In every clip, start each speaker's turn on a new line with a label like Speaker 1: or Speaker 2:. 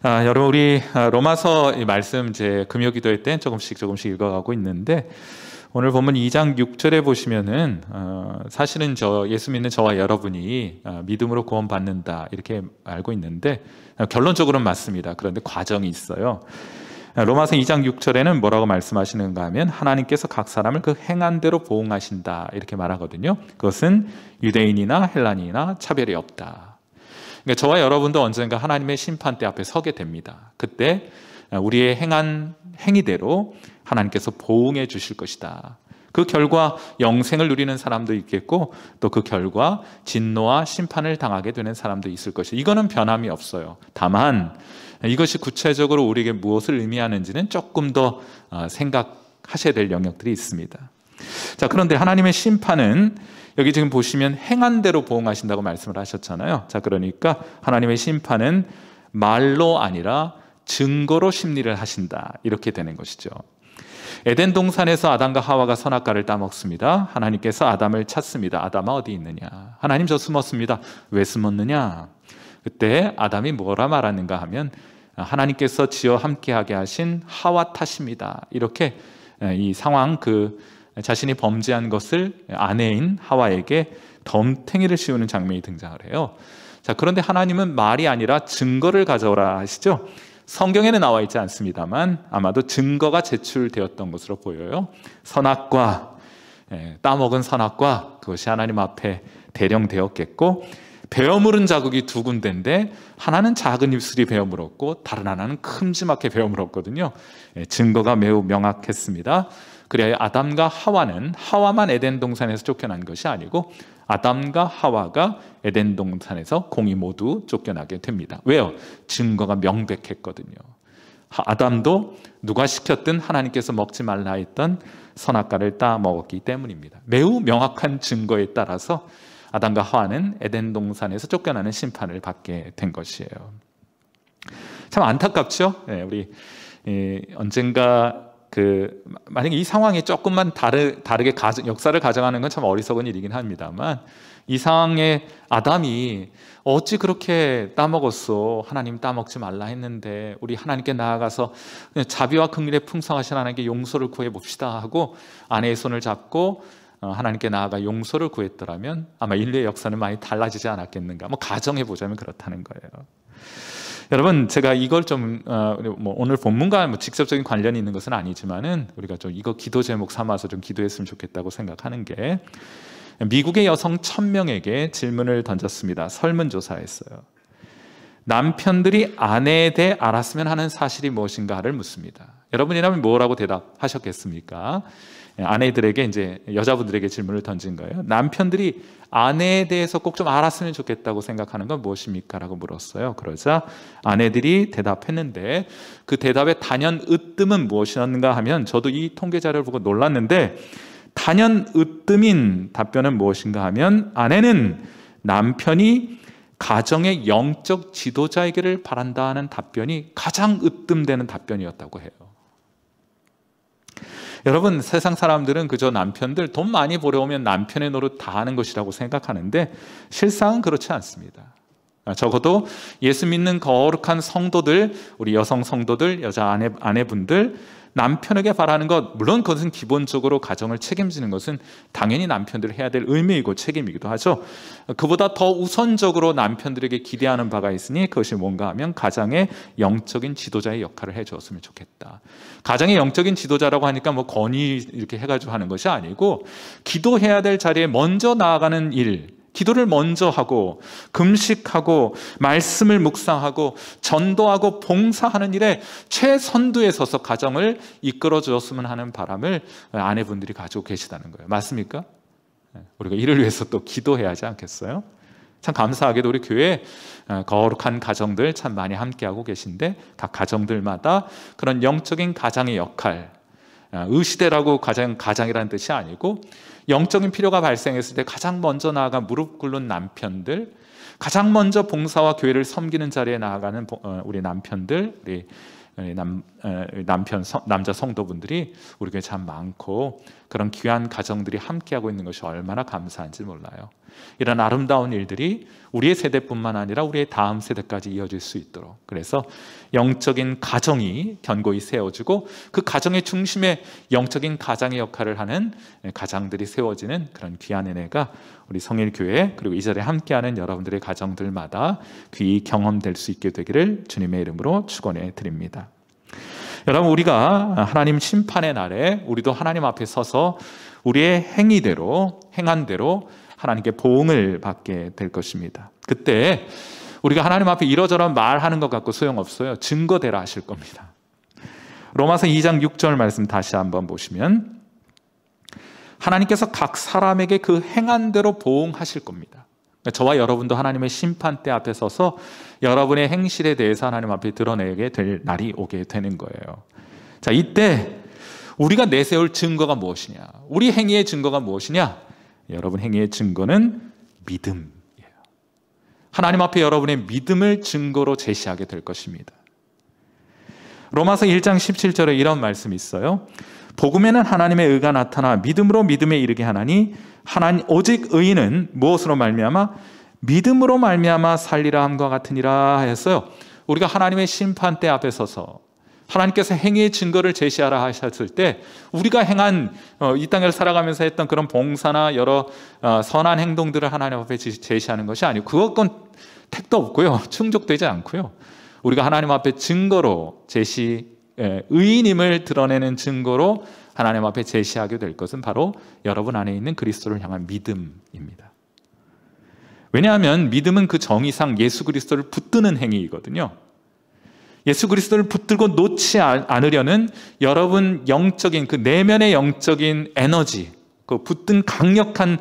Speaker 1: 여러분 우리 로마서 이 말씀 제 금요기도회 때 조금씩 읽어가고 있는데 오늘 본문 2장 6절에 보시면은 사실은 예수 믿는 저와 여러분이 믿음으로 구원받는다 이렇게 알고 있는데 결론적으로는 맞습니다. 그런데 과정이 있어요. 로마서 2장 6절에는 뭐라고 말씀하시는가 하면 하나님께서 각 사람을 그 행한 대로 보응하신다 이렇게 말하거든요. 그것은 유대인이나 헬라인이나 차별이 없다. 그러니까 저와 여러분도 언젠가 하나님의 심판대 앞에 서게 됩니다. 그때 우리의 행한 행위대로 하나님께서 보응해 주실 것이다. 그 결과 영생을 누리는 사람도 있겠고 또 그 결과 진노와 심판을 당하게 되는 사람도 있을 것이다. 이거는 변함이 없어요. 다만 이것이 구체적으로 우리에게 무엇을 의미하는지는 조금 더 생각하셔야 될 영역들이 있습니다. 자, 그런데 하나님의 심판은 여기 지금 보시면 행한 대로 보응하신다고 말씀을 하셨잖아요. 자, 그러니까 하나님의 심판은 말로 아니라 증거로 심리를 하신다 이렇게 되는 것이죠. 에덴 동산에서 아담과 하와가 선악과를 따먹습니다. 하나님께서 아담을 찾습니다. 아담아 어디 있느냐? 하나님 저 숨었습니다. 왜 숨었느냐? 그때 아담이 뭐라 말하는가 하면 하나님께서 지어 함께하게 하신 하와 탓입니다. 이렇게 이 상황 자신이 범죄한 것을 아내인 하와에게 덤탱이를 씌우는 장면이 등장을 해요. 자, 그런데 하나님은 말이 아니라 증거를 가져오라 하시죠. 성경에는 나와 있지 않습니다만 아마도 증거가 제출되었던 것으로 보여요. 선악과, 따먹은 선악과 그것이 하나님 앞에 대령되었겠고 베어 물은 자국이 두 군데인데 하나는 작은 입술이 베어 물었고 다른 하나는 큼지막하게 베어 물었거든요. 증거가 매우 명확했습니다. 그래야 아담과 하와는 하와만 에덴 동산에서 쫓겨난 것이 아니고 아담과 하와가 에덴 동산에서 공이 모두 쫓겨나게 됩니다. 왜요? 증거가 명백했거든요. 아담도 누가 시켰든 하나님께서 먹지 말라 했던 선악과를 따 먹었기 때문입니다. 매우 명확한 증거에 따라서 아담과 하와는 에덴 동산에서 쫓겨나는 심판을 받게 된 것이에요. 참 안타깝죠? 우리 언젠가 만약에 이 상황이 조금만 다르게 역사를 가져가는 건 참 어리석은 일이긴 합니다만 이 상황에 아담이 어찌 그렇게 따먹었어? 하나님 따먹지 말라 했는데 우리 하나님께 나아가서 자비와 긍휼에 풍성하신 하나님께 용서를 구해봅시다 하고 아내의 손을 잡고 하나님께 나아가 용서를 구했더라면 아마 인류의 역사는 많이 달라지지 않았겠는가. 가정해보자면 그렇다는 거예요. 여러분, 제가 이걸 좀 오늘 본문과 직접적인 관련이 있는 것은 아니지만은 우리가 좀 이거 기도 제목 삼아서 좀 기도했으면 좋겠다고 생각하는 게 미국의 여성 1000명에게 질문을 던졌습니다. 설문조사했어요. 남편들이 아내에 대해 알았으면 하는 사실이 무엇인가를 묻습니다. 여러분이라면 뭐라고 대답하셨겠습니까? 아내들에게 이제 여자분들에게 질문을 던진 거예요. 남편들이 아내에 대해서 꼭 좀 알았으면 좋겠다고 생각하는 건 무엇입니까? 라고 물었어요. 그러자 아내들이 대답했는데 그 대답의 단연 으뜸은 무엇이었는가 하면 저도 이 통계 자료를 보고 놀랐는데 단연 으뜸인 답변은 무엇인가 하면 아내는 남편이 가정의 영적 지도자이기를 바란다는 답변이 가장 으뜸되는 답변이었다고 해요. 여러분, 세상 사람들은 그저 남편들 돈 많이 벌어오면 남편의 노릇 다 하는 것이라고 생각하는데 실상은 그렇지 않습니다. 적어도 예수 믿는 거룩한 성도들, 우리 여성 성도들, 여자 아내분들 남편에게 바라는 것, 물론 그것은 기본적으로 가정을 책임지는 것은 당연히 남편들이 해야 될 의무이고 책임이기도 하죠. 그보다 더 우선적으로 남편들에게 기대하는 바가 있으니 그것이 뭔가 하면 가정의 영적인 지도자의 역할을 해주었으면 좋겠다. 가정의 영적인 지도자라고 하니까 권위 이렇게 해가지고 하는 것이 아니고 기도해야 될 자리에 먼저 나아가는 일, 기도를 먼저 하고 금식하고 말씀을 묵상하고 전도하고 봉사하는 일에 최선두에 서서 가정을 이끌어 주었으면 하는 바람을 아내분들이 가지고 계시다는 거예요. 맞습니까? 우리가 이를 위해서 또 기도해야 하지 않겠어요? 참 감사하게도 우리 교회에 거룩한 가정들 참 많이 함께하고 계신데 각 가정들마다 그런 영적인 가장의 역할, 의시대라고 가장이라는 뜻이 아니고 영적인 필요가 발생했을 때 가장 먼저 나아가 무릎 꿇는 남편들, 가장 먼저 봉사와 교회를 섬기는 자리에 나아가는 우리 남편들, 우리 남자 성도분들이 우리 교회에 참 많고 그런 귀한 가정들이 함께하고 있는 것이 얼마나 감사한지 몰라요. 이런 아름다운 일들이 우리의 세대뿐만 아니라 우리의 다음 세대까지 이어질 수 있도록, 그래서 영적인 가정이 견고히 세워지고 그 가정의 중심에 영적인 가장의 역할을 하는 가장들이 세워지는 그런 귀한 은혜가 우리 성일교회 그리고 이 자리에 함께하는 여러분들의 가정들마다 귀히 경험될 수 있게 되기를 주님의 이름으로 축원해 드립니다. 여러분, 우리가 하나님 심판의 날에 우리도 하나님 앞에 서서 우리의 행위대로, 행한 대로 하나님께 보응을 받게 될 것입니다. 그때 우리가 하나님 앞에 이러저러 말하는 것 갖고 소용없어요. 증거대로 하실 겁니다. 로마서 2장 6절 말씀 다시 한번 보시면 하나님께서 각 사람에게 그 행한 대로 보응하실 겁니다. 저와 여러분도 하나님의 심판대 앞에 서서 여러분의 행실에 대해서 하나님 앞에 드러내게 될 날이 오게 되는 거예요. 자, 이때 우리가 내세울 증거가 무엇이냐? 우리 행위의 증거가 무엇이냐? 여러분 행위의 증거는 믿음이에요. 하나님 앞에 여러분의 믿음을 증거로 제시하게 될 것입니다. 로마서 1장 17절에 이런 말씀이 있어요. 복음에는 하나님의 의가 나타나 믿음으로 믿음에 이르게 하나니 오직 의인은 무엇으로 말미암아? 믿음으로 말미암아 살리라 함과 같으니라 했어요. 우리가 하나님의 심판대 앞에 서서 하나님께서 행위의 증거를 제시하라 하셨을 때 우리가 행한 이 땅을 살아가면서 했던 그런 봉사나 여러 선한 행동들을 하나님 앞에 제시하는 것이 아니고 그것건 택도 없고요. 충족되지 않고요. 우리가 하나님 앞에 증거로 의인임을 드러내는 증거로 하나님 앞에 제시하게 될 것은 바로 여러분 안에 있는 그리스도를 향한 믿음입니다. 왜냐하면 믿음은 그 정의상 예수 그리스도를 붙드는 행위이거든요. 예수 그리스도를 붙들고 놓지 않으려는 여러분 영적인 그 내면의 영적인 에너지, 그 붙든 강력한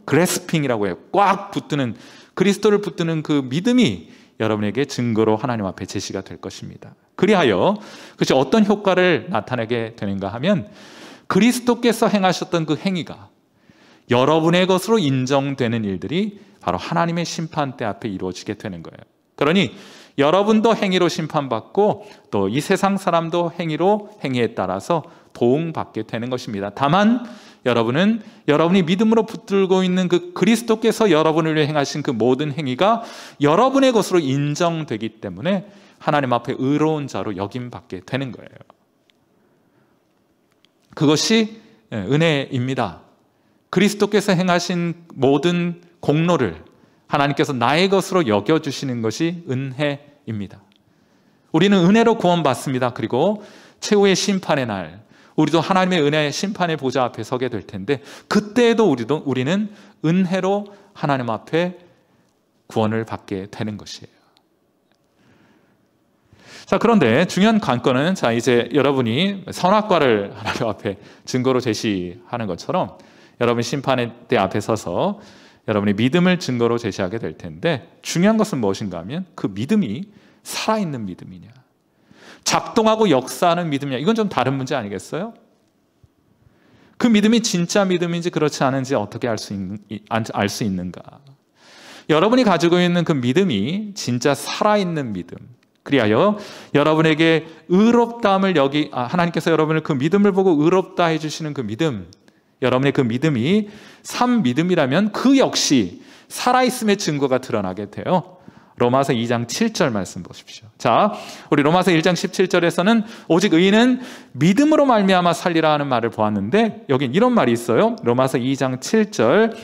Speaker 1: 그래스핑이라고 해요. 꽉 붙드는 그리스도를 붙드는 그 믿음이 여러분에게 증거로 하나님 앞에 제시가 될 것입니다. 그리하여 그것이 어떤 효과를 나타내게 되는가 하면 그리스도께서 행하셨던 그 행위가 여러분의 것으로 인정되는 일들이 바로 하나님의 심판대 앞에 이루어지게 되는 거예요. 그러니 여러분도 행위로 심판받고 또 이 세상 사람도 행위에 따라서 보응받게 되는 것입니다. 다만 여러분이 믿음으로 붙들고 있는 그 그리스도께서 여러분을 위해 행하신 그 모든 행위가 여러분의 것으로 인정되기 때문에 하나님 앞에 의로운 자로 여김받게 되는 거예요. 그것이 은혜입니다. 그리스도께서 행하신 모든 공로를 하나님께서 나의 것으로 여겨주시는 것이 은혜입니다. 우리는 은혜로 구원받습니다. 그리고 최후의 심판의 날 우리도 하나님의 은혜의 심판의 보좌 앞에 서게 될 텐데 그때에도 우리는 은혜로 하나님 앞에 구원을 받게 되는 것이에요. 자, 그런데 중요한 관건은 이제 여러분이 선악과를 하나님 앞에 증거로 제시하는 것처럼 여러분 심판의 때 앞에 서서 여러분의 믿음을 증거로 제시하게 될 텐데 중요한 것은 무엇인가 하면 그 믿음이 살아있는 믿음이냐, 작동하고 역사하는 믿음이냐, 이건 좀 다른 문제 아니겠어요? 그 믿음이 진짜 믿음인지 그렇지 않은지 어떻게 알 수 있는가? 여러분이 가지고 있는 그 믿음이 진짜 살아있는 믿음, 그리하여 여러분에게 의롭다함을 하나님께서 여러분을 그 믿음을 보고 의롭다 해주시는 그 믿음, 여러분의 그 믿음이 참 믿음이라면 그 역시 살아있음의 증거가 드러나게 돼요. 로마서 2장 7절 말씀 보십시오. 자, 우리 로마서 1장 17절에서는 오직 의인은 믿음으로 말미암아 살리라 하는 말을 보았는데 여긴 이런 말이 있어요. 로마서 2장 7절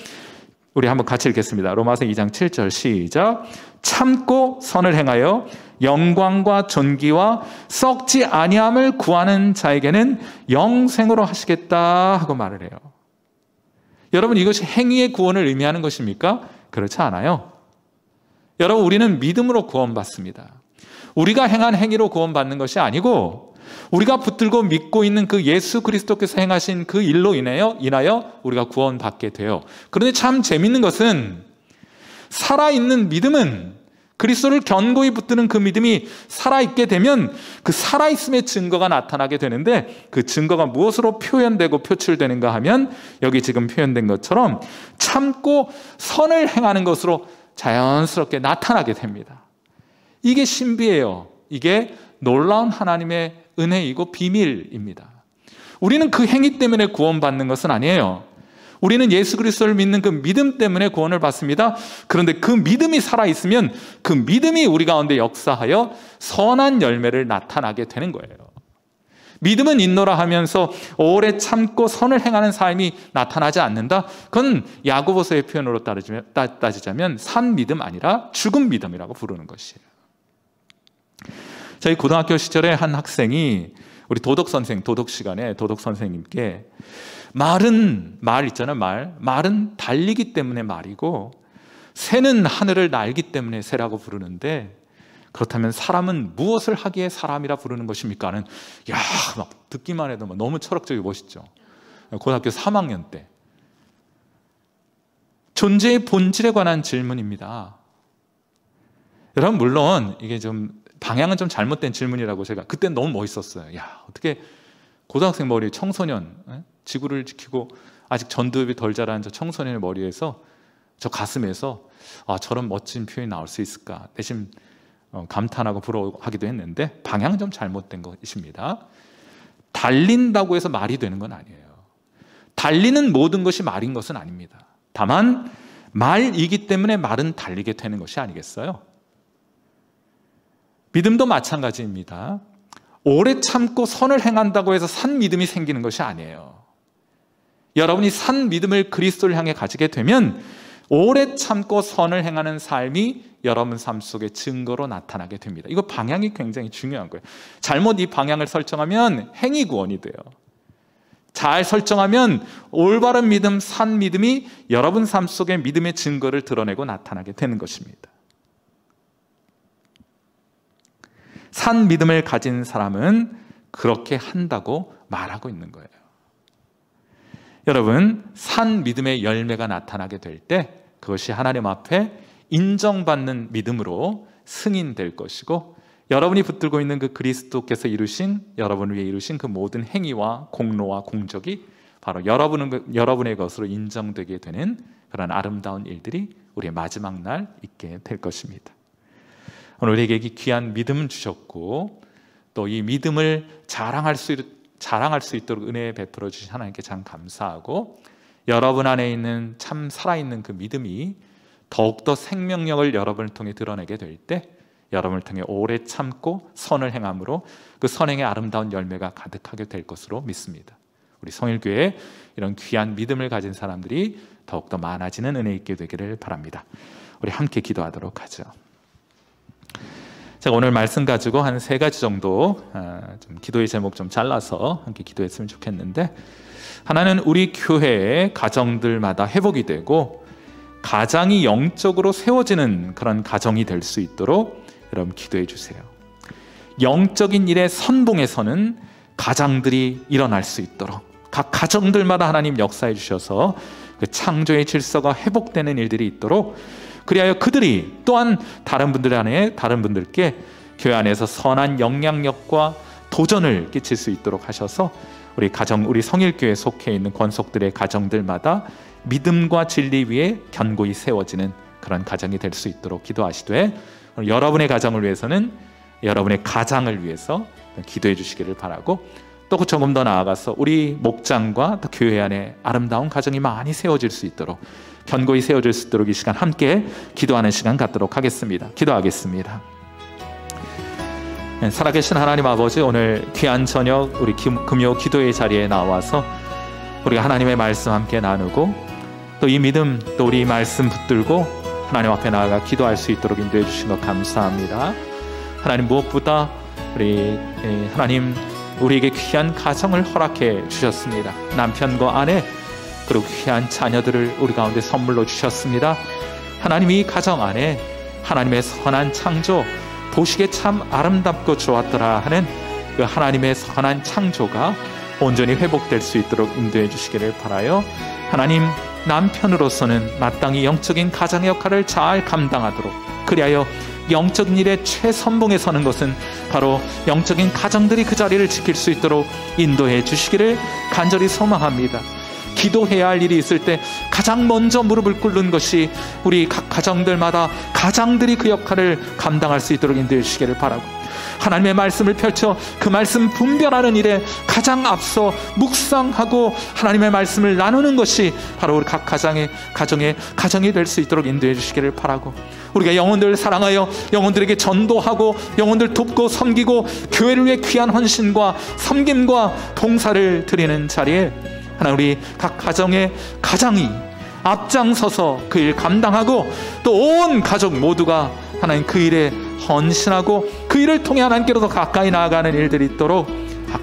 Speaker 1: 우리 한번 같이 읽겠습니다. 로마서 2장 7절 시작. 참고 선을 행하여 영광과 존귀와 썩지 아니함을 구하는 자에게는 영생으로 하시겠다 하고 말을 해요. 여러분, 이것이 행위의 구원을 의미하는 것입니까? 그렇지 않아요. 여러분, 우리는 믿음으로 구원받습니다. 우리가 행한 행위로 구원받는 것이 아니고 우리가 붙들고 믿고 있는 그 예수 그리스도께서 행하신 그 일로 인하여 우리가 구원받게 돼요. 그런데 참 재밌는 것은 살아있는 믿음은 그리스도를 견고히 붙드는 그 믿음이 살아있게 되면 그 살아있음의 증거가 나타나게 되는데 그 증거가 무엇으로 표현되고 표출되는가 하면 여기 지금 표현된 것처럼 참고 선을 행하는 것으로 자연스럽게 나타나게 됩니다. 이게 신비예요. 이게 놀라운 하나님의 은혜이고 비밀입니다. 우리는 그 행위 때문에 구원받는 것은 아니에요. 우리는 예수 그리스도를 믿는 그 믿음 때문에 구원을 받습니다. 그런데 그 믿음이 살아있으면 그 믿음이 우리 가운데 역사하여 선한 열매를 나타나게 되는 거예요. 믿음은 인노라 하면서 오래 참고 선을 행하는 삶이 나타나지 않는다. 그건 야고보서의 표현으로 따지자면 산 믿음 아니라 죽은 믿음이라고 부르는 것이에요. 저희 고등학교 시절에 한 학생이 우리 도덕 시간에 도덕 선생님께 말 있잖아요. 말은 달리기 때문에 말이고 새는 하늘을 날기 때문에 새라고 부르는데, 그렇다면 사람은 무엇을 하기에 사람이라 부르는 것입니까? 하는, 막 듣기만 해도 너무 철학적이고 멋있죠. 고등학교 3학년 때 존재의 본질에 관한 질문입니다. 여러분, 물론 이게 좀 방향은 좀 잘못된 질문이라고 제가 그때는 너무 멋있었어요. 어떻게 고등학생 머리, 청소년, 지구를 지키고 아직 전두엽이 덜 자란 저 청소년의 머리에서, 저 가슴에서 저런 멋진 표현이 나올 수 있을까 내심 감탄하고 부러워하기도 했는데, 방향은 좀 잘못된 것입니다. 달린다고 해서 말이 되는 건 아니에요. 달리는 모든 것이 말인 것은 아닙니다. 다만 말이기 때문에 말은 달리게 되는 것이 아니겠어요? 믿음도 마찬가지입니다. 오래 참고 선을 행한다고 해서 산 믿음이 생기는 것이 아니에요. 여러분이 산 믿음을 그리스도를 향해 가지게 되면 오래 참고 선을 행하는 삶이 여러분 삶 속에 증거로 나타나게 됩니다. 이거 방향이 굉장히 중요한 거예요. 잘못 이 방향을 설정하면 행위 구원이 돼요. 잘 설정하면 올바른 믿음, 산 믿음이 여러분 삶 속에 믿음의 증거를 드러내고 나타나게 되는 것입니다. 산 믿음을 가진 사람은 그렇게 한다고 말하고 있는 거예요. 여러분, 산 믿음의 열매가 나타나게 될 때 그것이 하나님 앞에 인정받는 믿음으로 승인될 것이고, 여러분이 붙들고 있는 그 그리스도께서 여러분을 위해 이루신 그 모든 행위와 공로와 공적이 바로 여러분의 것으로 인정되게 되는 그런 아름다운 일들이 우리의 마지막 날 있게 될 것입니다. 오늘 우리에게 귀한 믿음 주셨고, 또 이 믿음을 자랑할 수 있도록 은혜 베풀어 주신 하나님께 참 감사하고, 여러분 안에 있는 참 살아있는 그 믿음이 더욱더 생명력을 여러분을 통해 드러내게 될 때, 여러분을 통해 오래 참고 선을 행함으로 그 선행의 아름다운 열매가 가득하게 될 것으로 믿습니다. 우리 성일교회에 이런 귀한 믿음을 가진 사람들이 더욱더 많아지는 은혜 있게 되기를 바랍니다. 우리 함께 기도하도록 하죠. 제가 오늘 말씀 가지고 한 3가지 정도 좀 기도의 제목 좀 잘라서 함께 기도했으면 좋겠는데, 하나는 우리 교회의 가정들마다 회복이 되고 가장이 영적으로 세워지는 그런 가정이 될 수 있도록 여러분 기도해 주세요. 영적인 일의 선봉에서는 가장들이 일어날 수 있도록 각 가정들마다 하나님 역사해 주셔서 그 창조의 질서가 회복되는 일들이 있도록, 그리하여 그들이 또한 다른 분들께 교회 안에서 선한 영향력과 도전을 끼칠 수 있도록 하셔서 우리 성일교회에 속해 있는 권속들의 가정들마다 믿음과 진리 위에 견고히 세워지는 그런 가정이 될 수 있도록 기도하시되, 여러분의 가정을 위해서는 여러분의 가장을 위해서 기도해 주시기를 바라고, 또 조금 더 나아가서 우리 목장과 또 교회 안에 아름다운 가정이 많이 세워질 수 있도록, 견고히 세워질 수 있도록 이 시간 함께 기도하는 시간 갖도록 하겠습니다. 기도하겠습니다. 살아계신 하나님 아버지, 오늘 귀한 저녁 우리 금요 기도의 자리에 나와서 우리가 하나님의 말씀 함께 나누고, 또 이 믿음, 또 우리 말씀 붙들고 하나님 앞에 나아가 기도할 수 있도록 인도해 주신 것 감사합니다. 하나님, 무엇보다 하나님 우리에게 귀한 가정을 허락해 주셨습니다. 남편과 아내, 그리고 귀한 자녀들을 우리 가운데 선물로 주셨습니다. 하나님, 이 가정 안에 하나님의 선한 창조, 보시기에 참 아름답고 좋았더라 하는 그 하나님의 선한 창조가 온전히 회복될 수 있도록 인도해 주시기를 바라요. 하나님, 남편으로서는 마땅히 영적인 가장의 역할을 잘 감당하도록, 그리하여 영적인 일의 최선봉에 서는 것은 바로 영적인 가정들이 그 자리를 지킬 수 있도록 인도해 주시기를 간절히 소망합니다. 기도해야 할 일이 있을 때 가장 먼저 무릎을 꿇는 것이 우리 각 가정들마다 가장들이 그 역할을 감당할 수 있도록 인도해 주시기를 바라고, 하나님의 말씀을 펼쳐 그 말씀 분별하는 일에 가장 앞서 묵상하고 하나님의 말씀을 나누는 것이 바로 우리 각 가정이 될 수 있도록 인도해 주시기를 바라고, 우리가 영혼들을 사랑하여 영혼들에게 전도하고 영혼들 돕고 섬기고 교회를 위해 귀한 헌신과 섬김과 봉사를 드리는 자리에 하나님 우리 각 가장이 앞장서서 그 일 감당하고 또 온 가족 모두가 하나님 그 일에 헌신하고 그 일을 통해 하나님께로 더 가까이 나아가는 일들이 있도록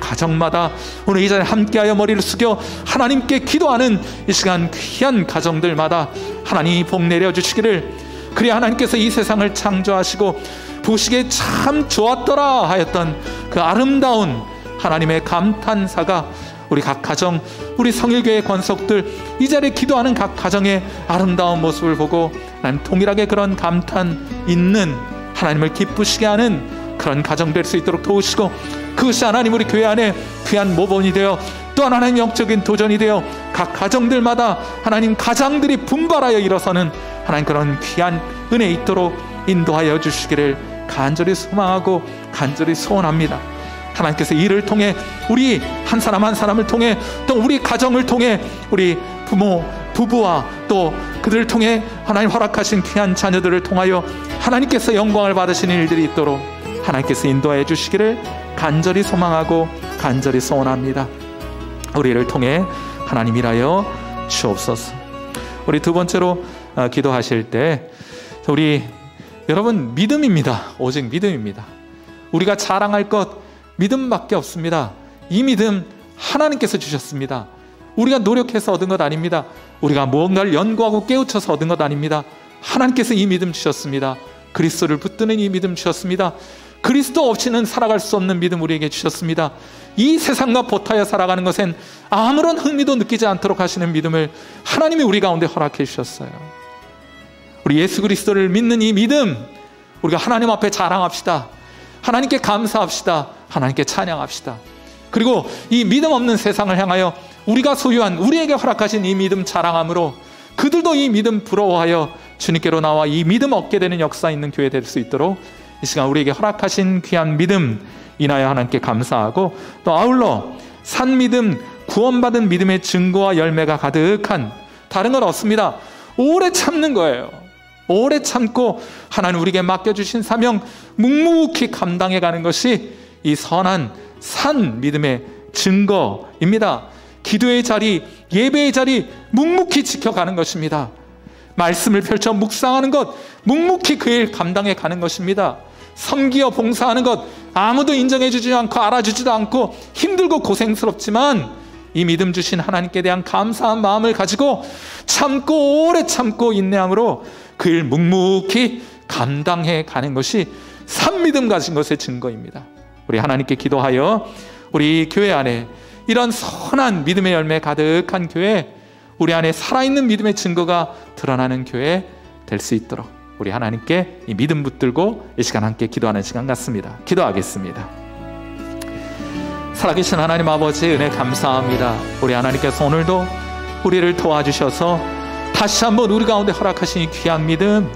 Speaker 1: 가정마다 오늘 이 자리에 함께하여 머리를 숙여 하나님께 기도하는 이 시간 귀한 가정들마다 하나님이 복 내려주시기를, 그래야 하나님께서 이 세상을 창조하시고 보시기에 참 좋았더라 하였던 그 아름다운 하나님의 감탄사가 우리 각 가정, 우리 성일교회 권속들 이 자리에 기도하는 각 가정의 아름다운 모습을 보고 난 동일하게 그런 감탄 있는 하나님을 기쁘시게 하는 그런 가정 될 수 있도록 도우시고, 그것이 하나님 우리 교회 안에 귀한 모범이 되어 또한 하나님 영적인 도전이 되어 각 가정들마다 하나님 가장들이 분발하여 일어서는 하나님 그런 귀한 은혜 있도록 인도하여 주시기를 간절히 소망하고 간절히 소원합니다. 하나님께서 이를 통해 우리 한 사람 한 사람을 통해 또 우리 가정을 통해 우리 부부와 또 그들을 통해 하나님 허락하신 귀한 자녀들을 통하여 하나님께서 영광을 받으시는 일들이 있도록 하나님께서 인도해 주시기를 간절히 소망하고 간절히 소원합니다. 우리를 통해 하나님 일하여 주옵소서. 우리 두 번째로 기도하실 때 우리 여러분 믿음입니다. 오직 믿음입니다. 우리가 자랑할 것 믿음밖에 없습니다. 이 믿음 하나님께서 주셨습니다. 우리가 노력해서 얻은 것 아닙니다. 우리가 무언가를 연구하고 깨우쳐서 얻은 것 아닙니다. 하나님께서 이 믿음 주셨습니다. 그리스도를 붙드는 이 믿음 주셨습니다. 그리스도 없이는 살아갈 수 없는 믿음 우리에게 주셨습니다. 이 세상과 보타여 살아가는 것엔 아무런 흥미도 느끼지 않도록 하시는 믿음을 하나님이 우리 가운데 허락해 주셨어요. 우리 예수 그리스도를 믿는 이 믿음, 우리가 하나님 앞에 자랑합시다. 하나님께 감사합시다. 하나님께 찬양합시다. 그리고 이 믿음 없는 세상을 향하여 우리가 소유한 우리에게 허락하신 이 믿음 자랑함으로 그들도 이 믿음 부러워하여 주님께로 나와 이 믿음 얻게 되는 역사 있는 교회 될 수 있도록 이 시간 우리에게 허락하신 귀한 믿음 인하여 하나님께 감사하고, 또 아울러 산 믿음, 구원받은 믿음의 증거와 열매가 가득한, 다른 건 없습니다. 오래 참는 거예요. 오래 참고 하나님 우리에게 맡겨주신 사명 묵묵히 감당해 가는 것이 이 선한 산 믿음의 증거입니다. 기도의 자리, 예배의 자리 묵묵히 지켜가는 것입니다. 말씀을 펼쳐 묵상하는 것, 묵묵히 그 일 감당해 가는 것입니다. 섬기어 봉사하는 것, 아무도 인정해 주지 않고 알아주지도 않고 힘들고 고생스럽지만 이 믿음 주신 하나님께 대한 감사한 마음을 가지고 참고 오래 참고 인내함으로 그 일 묵묵히 감당해 가는 것이 산 믿음 가진 것의 증거입니다. 우리 하나님께 기도하여 우리 교회 안에 이런 선한 믿음의 열매 가득한 교회, 우리 안에 살아있는 믿음의 증거가 드러나는 교회 될 수 있도록 우리 하나님께 이 믿음 붙들고 이 시간 함께 기도하는 시간 같습니다. 기도하겠습니다. 살아계신 하나님 아버지, 은혜 감사합니다. 우리 하나님께서 오늘도 우리를 도와주셔서 다시 한번 우리 가운데 허락하신 이 귀한 믿음,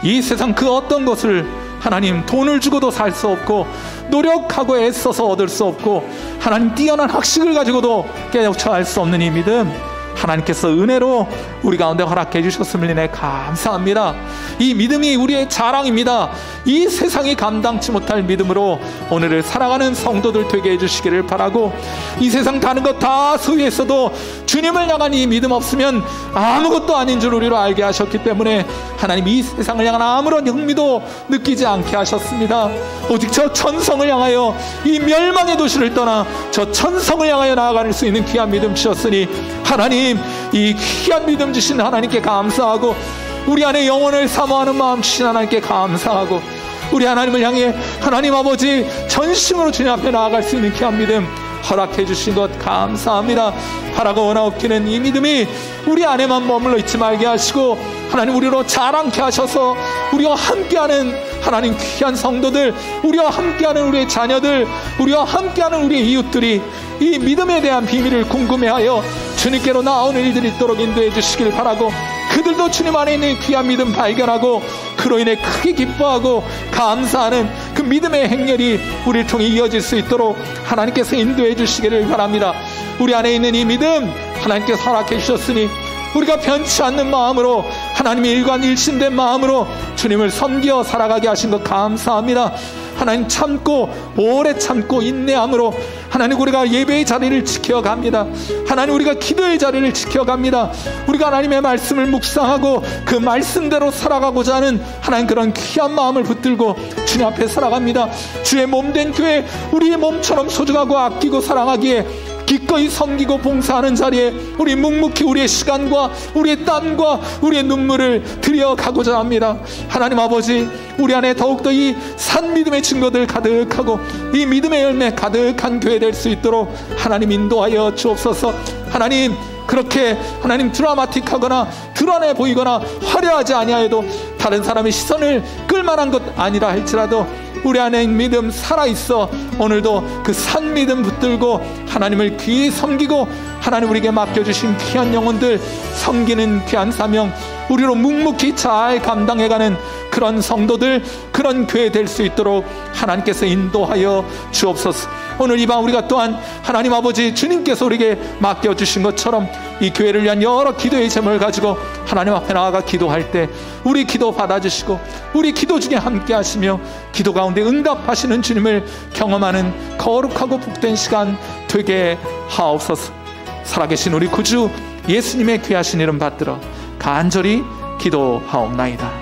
Speaker 1: 이 세상 그 어떤 것을 하나님 돈을 주고도 살 수 없고 노력하고 애써서 얻을 수 없고 하나님 뛰어난 학식을 가지고도 깨우쳐 알 수 없는 이 믿음, 하나님께서 은혜로 우리 가운데 허락해 주셨음을 인해 감사합니다. 이 믿음이 우리의 자랑입니다. 이 세상이 감당치 못할 믿음으로 오늘을 살아가는 성도들 되게 해주시기를 바라고, 이 세상 다른 것 다 소유했어도 주님을 향한 이 믿음 없으면 아무것도 아닌 줄 우리로 알게 하셨기 때문에 하나님 이 세상을 향한 아무런 흥미도 느끼지 않게 하셨습니다. 오직 저 천성을 향하여, 이 멸망의 도시를 떠나 저 천성을 향하여 나아갈 수 있는 귀한 믿음 주셨으니 하나님, 이 귀한 믿음 주신 하나님께 감사하고, 우리 안에 영혼을 사모하는 마음 주신 하나님께 감사하고, 우리 하나님을 향해 하나님 아버지 전심으로 주님 앞에 나아갈 수 있는 귀한 믿음 허락해 주신 것 감사합니다. 바라고 원하옵기는 이 믿음이 우리 안에만 머물러 있지 말게 하시고 하나님 우리로 자랑케 하셔서 우리와 함께하는 하나님 귀한 성도들, 우리와 함께하는 우리의 자녀들, 우리와 함께하는 우리의 이웃들이 이 믿음에 대한 비밀을 궁금해하여 주님께로 나오는 일들이 있도록 인도해 주시길 바라고, 그들도 주님 안에 있는 귀한 믿음 발견하고 그로 인해 크게 기뻐하고 감사하는 그 그 믿음의 행렬이 우리를 통해 이어질 수 있도록 하나님께서 인도해 주시기를 바랍니다. 우리 안에 있는 이 믿음 하나님께서 허락해 주셨으니 우리가 변치 않는 마음으로, 하나님의 일관일신된 마음으로 주님을 섬겨 살아가게 하신 것 감사합니다. 하나님 참고, 오래 참고 인내함으로 하나님 우리가 예배의 자리를 지켜갑니다. 하나님 우리가 기도의 자리를 지켜갑니다. 우리가 하나님의 말씀을 묵상하고 그 말씀대로 살아가고자 하는 하나님 그런 귀한 마음을 붙들고 주님 앞에 살아갑니다. 주의 몸된 교회, 우리의 몸처럼 소중하고 아끼고 사랑하기에 기꺼이 섬기고 봉사하는 자리에 우리 묵묵히 우리의 시간과 우리의 땀과 우리의 눈물을 들여가고자 합니다. 하나님 아버지, 우리 안에 더욱더 이 산 믿음의 증거들 가득하고 이 믿음의 열매 가득한 교회 될 수 있도록 하나님 인도하여 주옵소서. 하나님, 그렇게 하나님 드라마틱하거나 드러내 보이거나 화려하지 아니하여도 다른 사람의 시선을 끌만한 것 아니라 할지라도 우리 안에 믿음 살아있어 오늘도 그 산 믿음 붙들고 하나님을 귀히 섬기고 하나님 우리에게 맡겨주신 귀한 영혼들 섬기는 귀한 사명 우리로 묵묵히 잘 감당해가는 그런 성도들, 그런 교회 될 수 있도록 하나님께서 인도하여 주옵소서. 오늘 이 밤 우리가 또한 하나님 아버지 주님께서 우리에게 맡겨주신 것처럼 이 교회를 위한 여러 기도의 제목을 가지고 하나님 앞에 나아가 기도할 때 우리 기도 받아주시고 우리 기도 중에 함께 하시며 기도 가운데 응답하시는 주님을 경험하는 거룩하고 복된 시간 되게 하옵소서. 살아계신 우리 구주 예수님의 귀하신 이름 받들어 간절히 기도하옵나이다.